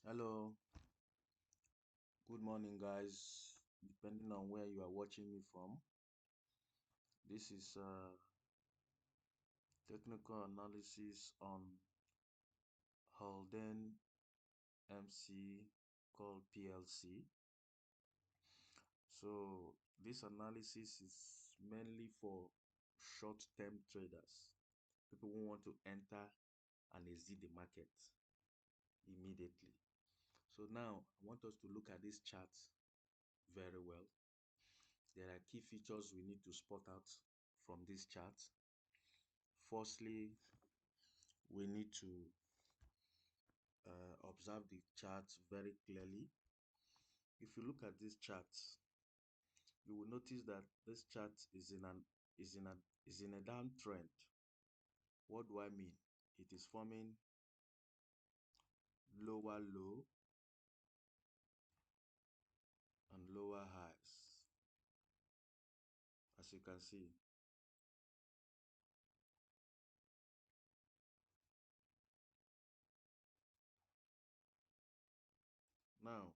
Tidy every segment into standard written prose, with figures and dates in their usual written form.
Hello, good morning, guys. Depending on where you are watching me from, this is technical analysis on Holden MC called PLC. So, this analysis is mainly for short-term traders, people who want to enter and exit the market immediately. So now I want us to look at this chart very well. There are key features we need to spot out from this chart. Firstly, we need to observe the chart very clearly. If you look at this chart, you will notice that this chart is in a downtrend. What do I mean? It is forming lower low and lower highs, as you can see. Now,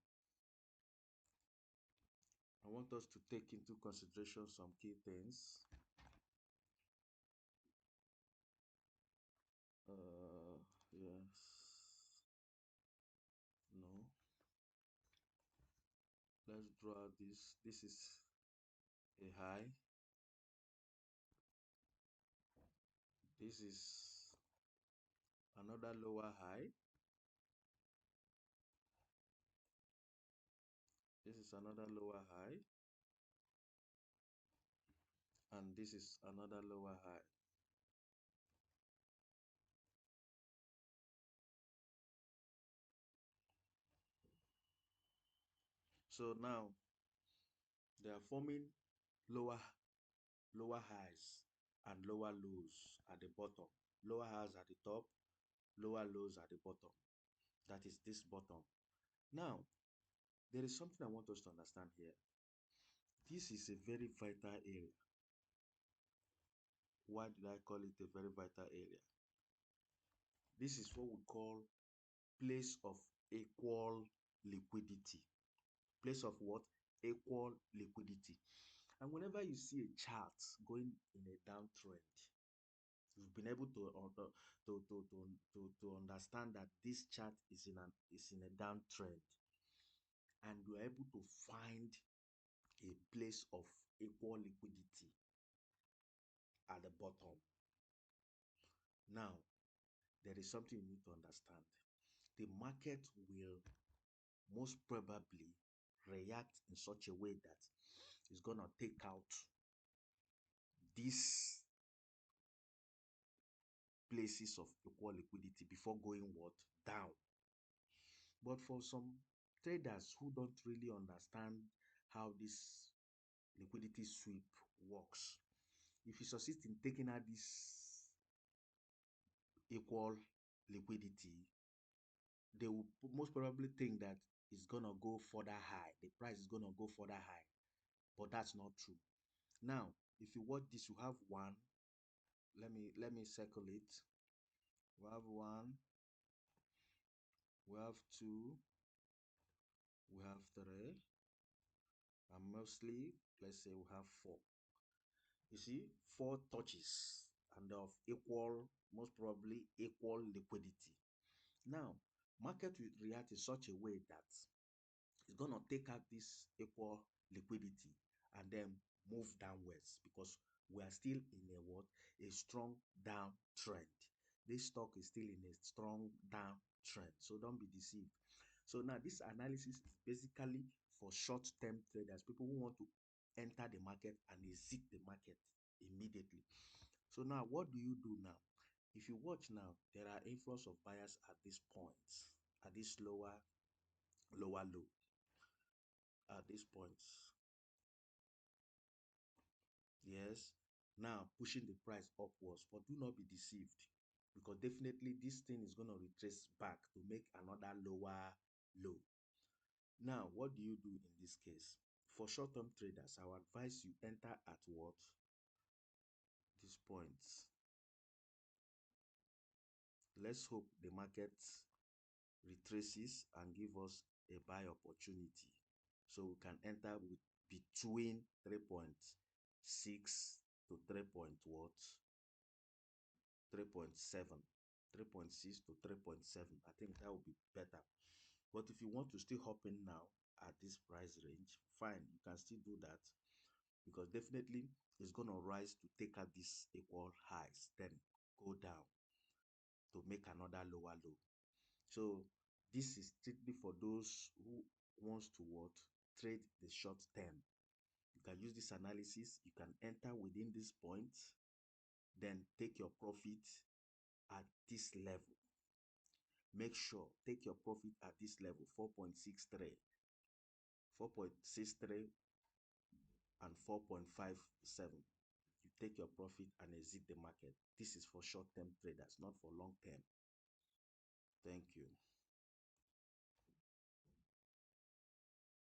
I want us to take into consideration some key things. Yes, no. Let's draw this. This is a high. This is another lower high. This is another lower high. And this is another lower high. So now they are forming lower highs and lower lows at the bottom. Lower highs at the top, lower lows at the bottom. That is this bottom. Now, there is something I want us to understand here. This is a very vital area. Why did I call it a very vital area? This is what we call place of equal liquidity. Place of what? Equal liquidity. And whenever you see a chart going in a downtrend, you've been able to understand that this chart is in a downtrend, and you're able to find a place of equal liquidity at the bottom. Now, there is something you need to understand. The market will most probably react in such a way that it's gonna take out these places of equal liquidity before going what? Down. But for some traders who don't really understand how this liquidity sweep works, if you succeed in taking out this equal liquidity, they will most probably think that it's gonna go further high. The price is gonna go further high, but that's not true. Now, if you watch this, you have one. Let me circle it. We have one. We have two. We have three. And mostly, let's say we have four. You see, four touches and of equal, most probably equal liquidity. Now, market will react in such a way that it's gonna take out this equal liquidity and then move downwards, because we are still in a what? A strong downtrend. This stock is still in a strong downtrend, so don't be deceived. So now this analysis is basically for short-term traders, people who want to enter the market and exit the market immediately. So now what do you do now? If you watch now, there are influx of buyers at this point, at this lower low, at this point. Yes, now pushing the price upwards, but do not be deceived, because definitely this thing is going to retrace back to make another lower low. Now, what do you do in this case? For short-term traders, I would advise you enter at what? This point. Let's hope the market retraces and give us a buy opportunity. So we can enter with between 3.6 to 3 point what? 3.7. 3.6 to 3.7. I think that would be better. But if you want to still hop in now at this price range, fine, you can still do that, because definitely it's going to rise to take out these equal highs, then go down to make another lower low. So this is strictly for those who wants to what? Trade the short term. You can use this analysis, you can enter within this point, then take your profit at this level. Make sure take your profit at this level, 4.63, 4.63 and 4.57. You take your profit and exit the market. This is for short-term traders, not for long-term. Thank you.